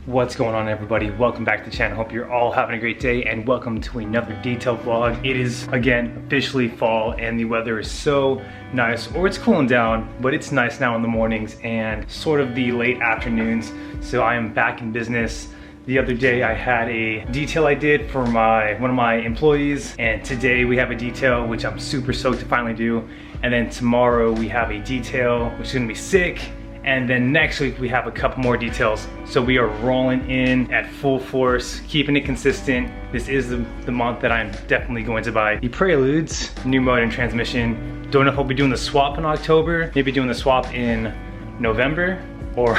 What's going on, everybody? Welcome back to the channel. Hope you're all having a great day and welcome to another detailed vlog. It is again officially fall and the weather is so nice, or it's cooling down, but it's nice now in the mornings and sort of the late afternoons. So I am back in business. The other day I had a detail I did for one of my employees, and today we have a detail which I'm super stoked to finally do. And then tomorrow we have a detail which is gonna be sick. And then next week we have a couple more details. So we are rolling in at full force, keeping it consistent. This is the month that I'm definitely going to buy the Preludes, new motor and transmission. Don't know if I'll be doing the swap in October, maybe doing the swap in November or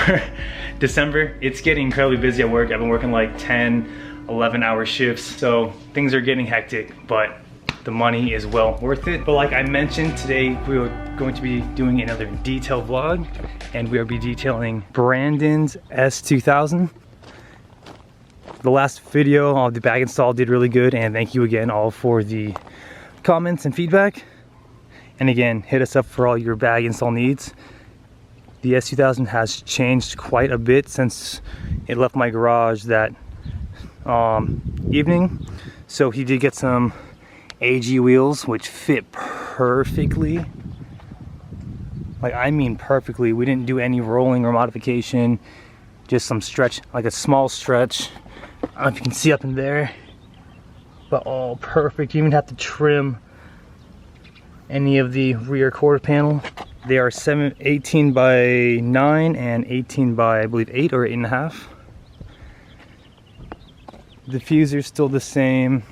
December. It's getting incredibly busy at work. I've been working like 10, 11-hour shifts. So things are getting hectic, but the money is well worth it. But like I mentioned, today we are going to be doing another detail vlog, and we'll be detailing Brandon's S2000. The last video of the bag install did really good, and thank you again all for the comments and feedback. And again, hit us up for all your bag install needs. The S2000 has changed quite a bit since it left my garage that evening. So he did get some AG wheels which fit perfectly. Like, I mean perfectly. We didn't do any rolling or modification, just some stretch, like a small stretch. I don't know if you can see up in there, but all perfect. You even have to trim any of the rear quarter panel. They are 18 by 9 and 18 by, I believe, 8 or 8.5. The diffuser's still the same.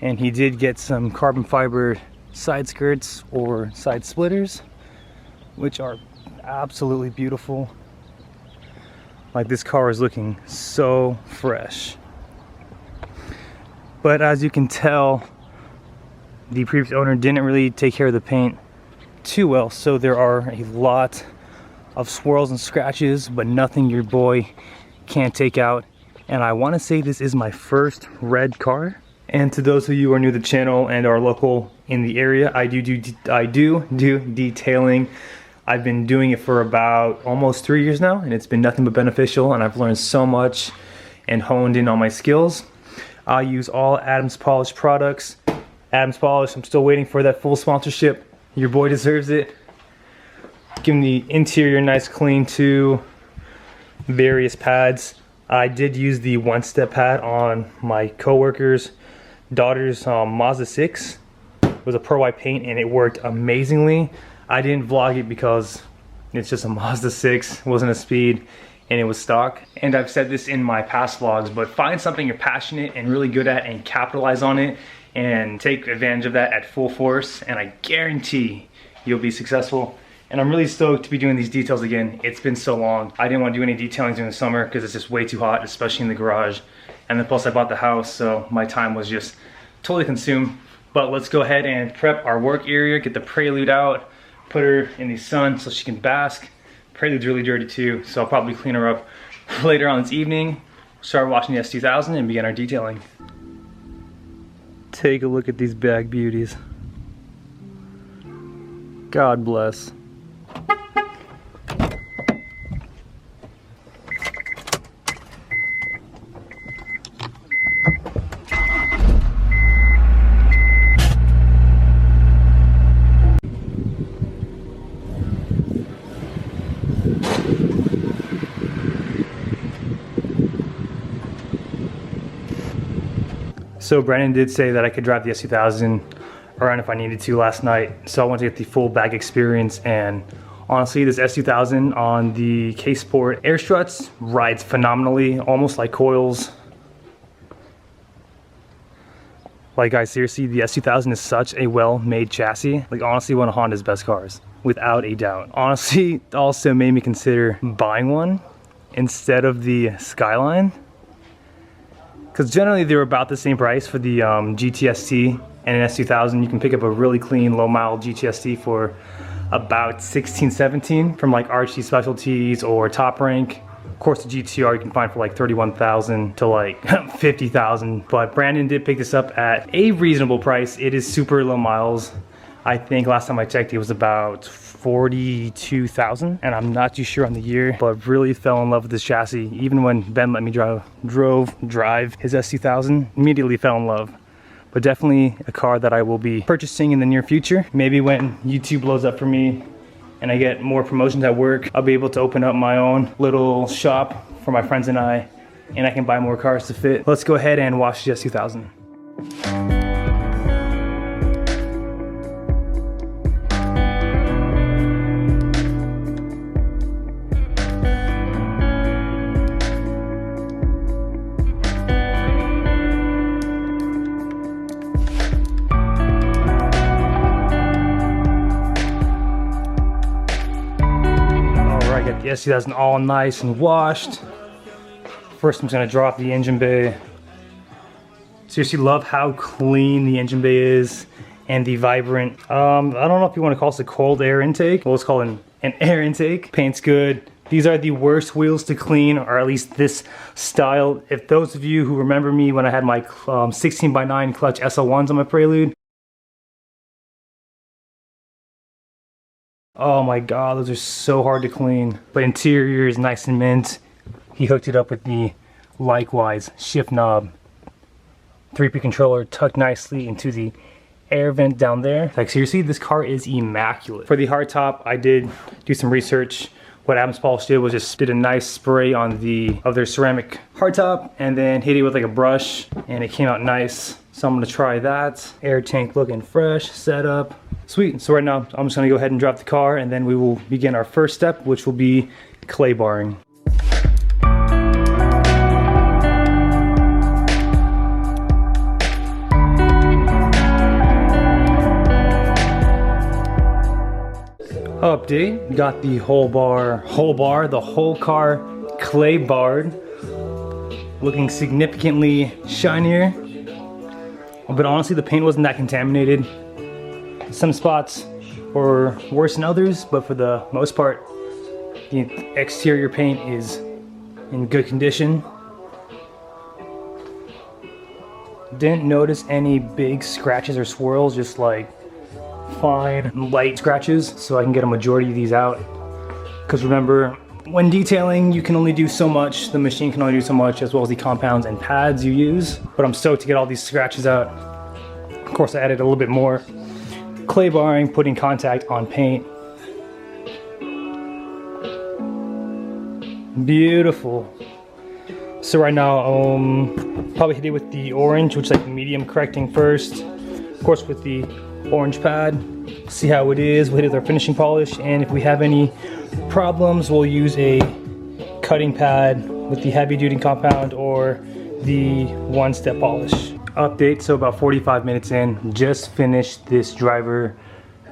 And he did get some carbon fiber side skirts or side splitters, which are absolutely beautiful. Like, this car is looking so fresh. But as you can tell, the previous owner didn't really take care of the paint too well, so there are a lot of swirls and scratches, but nothing your boy can't take out. And I want to say this is my first red car. And to those of you who are new to the channel and are local in the area, I do detailing. I've been doing it for about almost 3 years now, and it's been nothing but beneficial, and I've learned so much and honed in on my skills. I use all Adams Polish products. Adams Polish, I'm still waiting for that full sponsorship. Your boy deserves it. Giving the interior nice clean too. Various pads. I did use the one-step pad on my coworker's daughter's Mazda 6. It was a Pro White paint and it worked amazingly. I didn't vlog it because it's just a Mazda 6, it wasn't a speed, and it was stock. And I've said this in my past vlogs, but find something you're passionate and really good at and capitalize on it and take advantage of that at full force, and I guarantee you'll be successful. And I'm really stoked to be doing these details again. It's been so long. I didn't want to do any detailing during the summer because it's just way too hot, especially in the garage. And then plus I bought the house, so my time was just totally consumed. But let's go ahead and prep our work area, get the Prelude out, put her in the sun so she can bask. Prelude's really dirty too, so I'll probably clean her up later on this evening, start watching the S2000 and begin our detailing. Take a look at these bag beauties. God bless. So Brandon did say that I could drive the S2000 around if I needed to last night. So I wanted to get the full bag experience, and honestly, this S2000 on the K-Sport air struts rides phenomenally, almost like coils. Like, guys, seriously, the S2000 is such a well-made chassis. Like, honestly, one of Honda's best cars, without a doubt. Honestly, also made me consider buying one instead of the Skyline, because generally they're about the same price for the GTST and an S2000. You can pick up a really clean, low-mile GTST for about 16, 17 from like RC Specialties or Top Rank. Of course, the GTR you can find for like 31,000 to like 50,000. But Brandon did pick this up at a reasonable price. It is super low miles. I think last time I checked it was about 42,000, and I'm not too sure on the year, but really fell in love with this chassis. Even when Ben let me drive his S2000, immediately fell in love. But definitely a car that I will be purchasing in the near future. Maybe when YouTube blows up for me and I get more promotions at work, I'll be able to open up my own little shop for my friends and I can buy more cars to fit. Let's go ahead and wash the S2000. Got the S2000 all nice and washed. First I'm just gonna draw off the engine bay. Seriously love how clean the engine bay is and the vibrant, I don't know if you want to call this a cold air intake. Well, let's call it an air intake. Paint's good. These are the worst wheels to clean, or at least this style. If those of you who remember me when I had my 16x9 clutch SL1s on my Prelude, oh my god, those are so hard to clean. But interior is nice and mint. He hooked it up with the likewise shift knob. 3P controller tucked nicely into the air vent down there. Like seriously, this car is immaculate. For the hardtop, I did do some research. What Adams Polish did was just did a nice spray on their ceramic hardtop and then hit it with like a brush, and it came out nice. So I'm gonna try that. Air tank looking fresh, set up. Sweet, so right now I'm just gonna go ahead and drop the car, and then we will begin our first step, which will be clay barring. Update, got the the whole car clay barred, looking significantly shinier. But honestly, the paint wasn't that contaminated. Some spots were worse than others, but for the most part, the exterior paint is in good condition. Didn't notice any big scratches or swirls, just like fine light scratches, so I can get a majority of these out. Because remember, when detailing, you can only do so much, the machine can only do so much, as well as the compounds and pads you use. But I'm stoked to get all these scratches out. Of course, I added a little bit more clay barring, putting contact on paint. Beautiful. So right now, probably hit it with the orange, which is like the medium correcting first. Of course, with the orange pad, see how it is. We'll hit it with our finishing polish, and if we have any problems, we'll use a cutting pad with the heavy duty compound or the one-step polish. Update, so about 45 minutes in, just finished this driver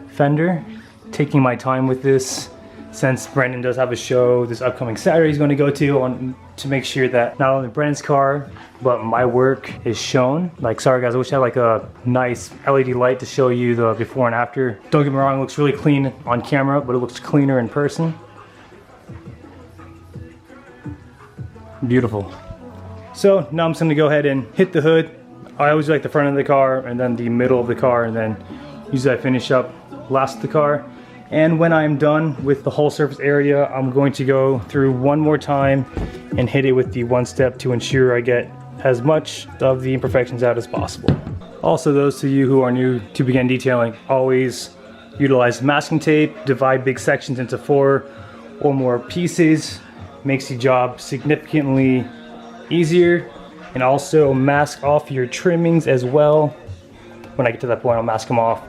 fender. Taking my time with this, since Brandon does have a show this upcoming Saturday he's going to go to make sure that not only Brandon's car, but my work is shown. Like, sorry guys, I wish I had like a nice LED light to show you the before and after. Don't get me wrong, it looks really clean on camera, but it looks cleaner in person. Beautiful. So now I'm just gonna go ahead and hit the hood. I always like the front of the car and then the middle of the car, and then usually I finish up last of the car. And when I'm done with the whole surface area, I'm going to go through one more time and hit it with the one step to ensure I get as much of the imperfections out as possible. Also, those of you who are new to begin detailing, always utilize masking tape. Divide big sections into 4 or more pieces. Makes the job significantly easier. And also mask off your trimmings as well. When I get to that point, I'll mask them off,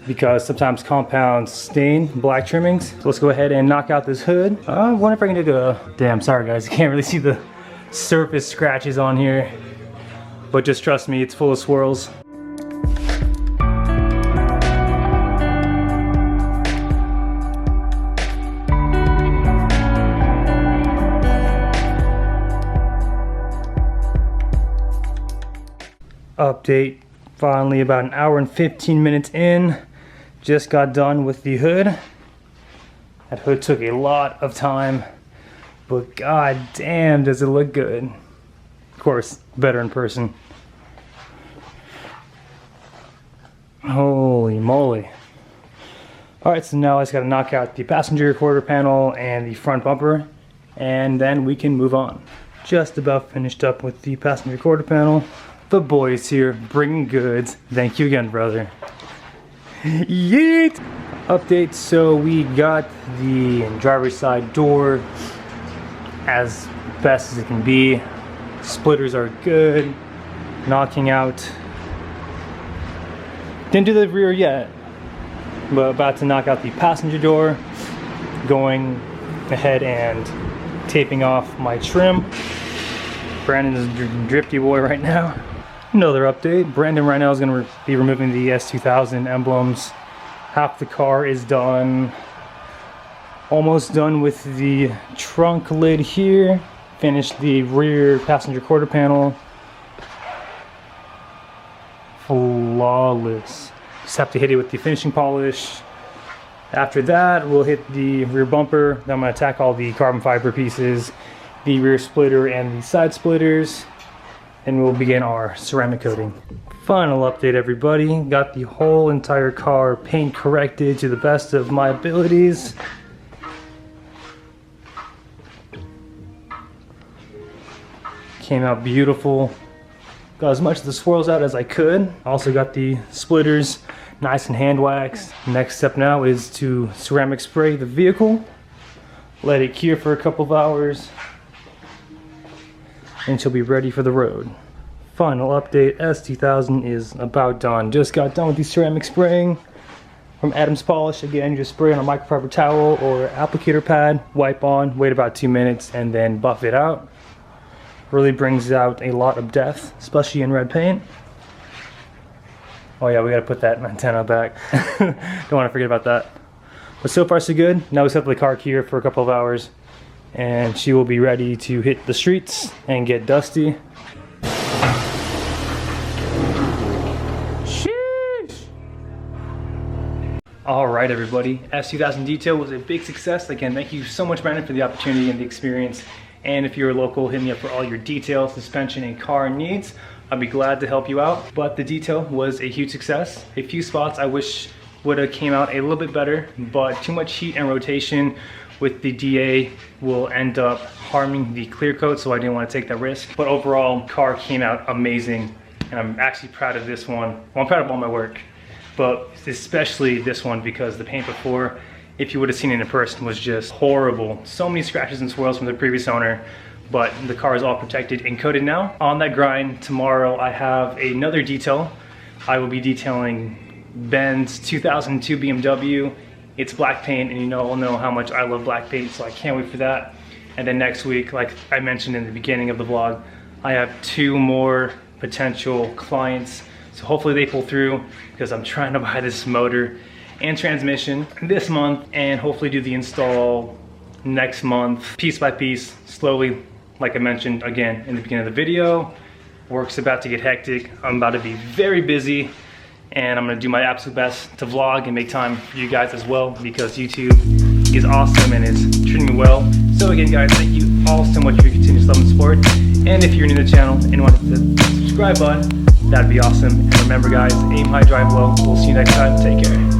because sometimes compounds stain black trimmings. So let's go ahead and knock out this hood. I wonder if I can do damn, sorry guys, you can't really see the surface scratches on here, but just trust me, it's full of swirls. Update, finally about an hour and 15 minutes in, just got done with the hood. That hood took a lot of time, but god damn does it look good. Of course, better in person. Holy moly. All right, so now I just gotta knock out the passenger quarter panel and the front bumper, and then we can move on. Just about finished up with the passenger quarter panel. The boys here bringing goods. Thank you again, brother. Yeet! Update, so we got the driver's side door as best as it can be. Splitters are good. Knocking out. Didn't do the rear yet, but about to knock out the passenger door. Going ahead and taping off my trim. Brandon is a drifty boy right now. Another update. Brandon right now is going to be removing the S2000 emblems. Half the car is done. Almost done with the trunk lid here. Finished the rear passenger quarter panel. Flawless. Just have to hit it with the finishing polish. After that, we'll hit the rear bumper. Then I'm going to tack all the carbon fiber pieces, the rear splitter and the side splitters, and we'll begin our ceramic coating. Final update, everybody. Got the whole entire car paint corrected to the best of my abilities. Came out beautiful. Got as much of the swirls out as I could. Also got the splitters nice and hand waxed. Next step now is to ceramic spray the vehicle. Let it cure for a couple of hours, and she'll be ready for the road. Final update, S2000 is about done. Just got done with the ceramic spraying from Adam's Polish. Again, just spray on a microfiber towel or applicator pad, wipe on, wait about 2 minutes, and then buff it out. Really brings out a lot of depth, especially in red paint. Oh yeah, we gotta put that antenna back. Don't want to forget about that. But so far so good. Now we set the car cure for a couple of hours, and she will be ready to hit the streets and get dusty. Sheesh! Alright everybody, S2000 detail was a big success. Again, thank you so much, Brandon, for the opportunity and the experience. And if you're local, hit me up for all your detail, suspension, and car needs. I'd be glad to help you out. But the detail was a huge success. A few spots I wish would have came out a little bit better, but too much heat and rotation with the DA will end up harming the clear coat, so I didn't want to take that risk. But overall, car came out amazing, and I'm actually proud of this one. Well, I'm proud of all my work, but especially this one, because the paint before, if you would have seen it in person, was just horrible. So many scratches and swirls from the previous owner, but the car is all protected and coated now. On that grind, tomorrow I have another detail. I will be detailing Ben's 2002 BMW. It's black paint, and you all know how much I love black paint, so I can't wait for that. And then next week, like I mentioned in the beginning of the vlog, I have 2 more potential clients. So hopefully they pull through, because I'm trying to buy this motor and transmission this month, and hopefully do the install next month, piece by piece, slowly. Like I mentioned again in the beginning of the video, work's about to get hectic. I'm about to be very busy, and I'm gonna do my absolute best to vlog and make time for you guys as well, because YouTube is awesome and is treating me well. So again, guys, thank you all so much for your continuous love and support. And if you're new to the channel and want to hit the subscribe button, that'd be awesome. And remember, guys, aim high, drive low. We'll see you next time. Take care.